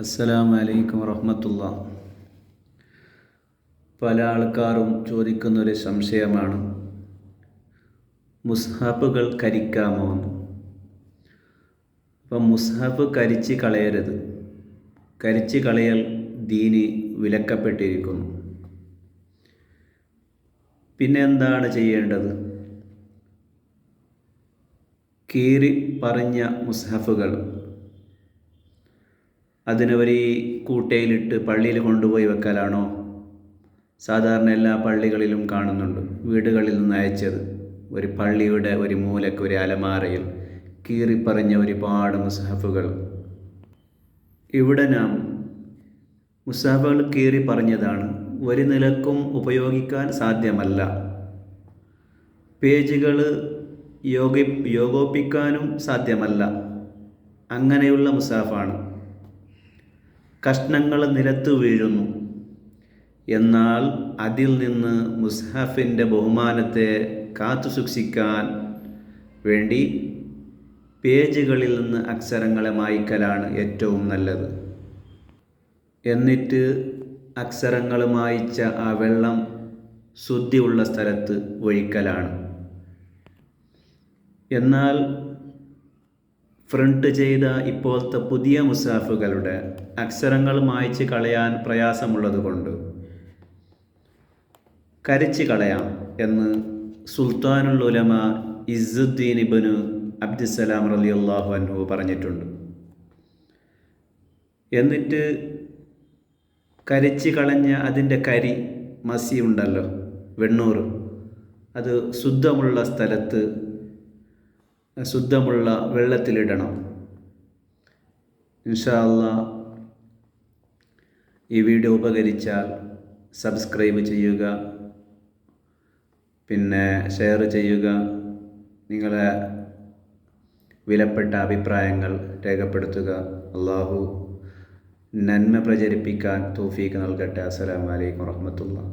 അസ്സലാമു അലൈക്കും വറഹ്മത്തുള്ളാ. പല ആൾക്കാരും ചോദിക്കുന്നൊരു സംശയമാണ്, മുസ്ഹഫുകൾ കരിക്കാമോ എന്ന്. അപ്പം മുസ്ഹഫ് കരിച്ച് കളയരുത്. കരിച്ച് കളയൽ ദീനി വിലക്കപ്പെട്ടിരിക്കുന്നു. പിന്നെ എന്താണ് ചെയ്യേണ്ടത്? കീറി പറഞ്ഞ മുസ്ഹഫുകൾ അതിനെ ഒരു കൂട്ടയിലിട്ട് പള്ളിയിൽ കൊണ്ടുപോയി വെക്കലാണോ? സാധാരണ എല്ലാ പള്ളികളിലും കാണുന്നുണ്ട്. വീടുകളിൽ നിന്ന് അയച്ചത് ഒരു പള്ളിയുടെ ഒരു മൂലക്ക് ഒരു അലമാരയിൽ കീറിപ്പറഞ്ഞ ഒരുപാട് മുസ്ഹഫുകൾ. ഇവിടെ നാം മുസ്ഹഫുകൾ കീറി പറഞ്ഞതാണ്, ഒരു നിലക്കും ഉപയോഗിക്കാൻ സാധ്യമല്ല. പേജുകൾ യോഗോപ്പിക്കാനും സാധ്യമല്ല. അങ്ങനെയുള്ള മുസ്ഹഫാണ്. കഷ്ണങ്ങൾ നിലത്ത് വീഴുന്നു. എന്നാൽ അതിൽ നിന്ന് മുസ്ഹഫിൻ്റെ ബഹുമാനത്തെ കാത്തു സൂക്ഷിക്കാൻ വേണ്ടി പേജുകളിൽ നിന്ന് അക്ഷരങ്ങളെ മായ്ക്കലാണ് ഏറ്റവും നല്ലത്. എന്നിട്ട് അക്ഷരങ്ങൾ മായ്ച്ച ആ വെള്ളം ശുദ്ധിയുള്ള സ്ഥലത്ത് ഒഴിക്കലാണ്. എന്നാൽ പ്രിൻ്റ് ചെയ്ത ഇപ്പോഴത്തെ പുതിയ മുസ്ഹഫുകളുടെ അക്ഷരങ്ങൾ മായ്ച്ച് കളയാൻ പ്രയാസമുള്ളത് കൊണ്ട് കരിച്ച് കളയാം എന്ന് സുൽത്താനുൽ ഉലമ ഇസ്സുദ്ദീൻ ഇബ്നു അബ്ദുസ്സലാം റളിയല്ലാഹു അൻഹു പറഞ്ഞിട്ടുണ്ട്. എന്നിട്ട് കരിച്ച് കളഞ്ഞ അതിൻ്റെ കരി മസി ഉണ്ടല്ലോ, വെണ്ണൂറ്, അത് ശുദ്ധമുള്ള സ്ഥലത്ത് ശുദ്ധമുള്ള വെള്ളത്തിലിടണം. ഇൻഷാ അല്ലാഹ് ഈ വീഡിയോ ഉപകരിച്ചാൽ സബ്സ്ക്രൈബ് ചെയ്യുക, പിന്നെ ഷെയർ ചെയ്യുക. നിങ്ങളെ വിലപ്പെട്ട അഭിപ്രായങ്ങൾ രേഖപ്പെടുത്തുക. അള്ളാഹു നന്മ പ്രചരിപ്പിക്കാൻ തൗഫീഖ് നൽകട്ടെ. അസ്സലാമു അലൈക്കും വറഹ്മത്തുള്ളാഹി.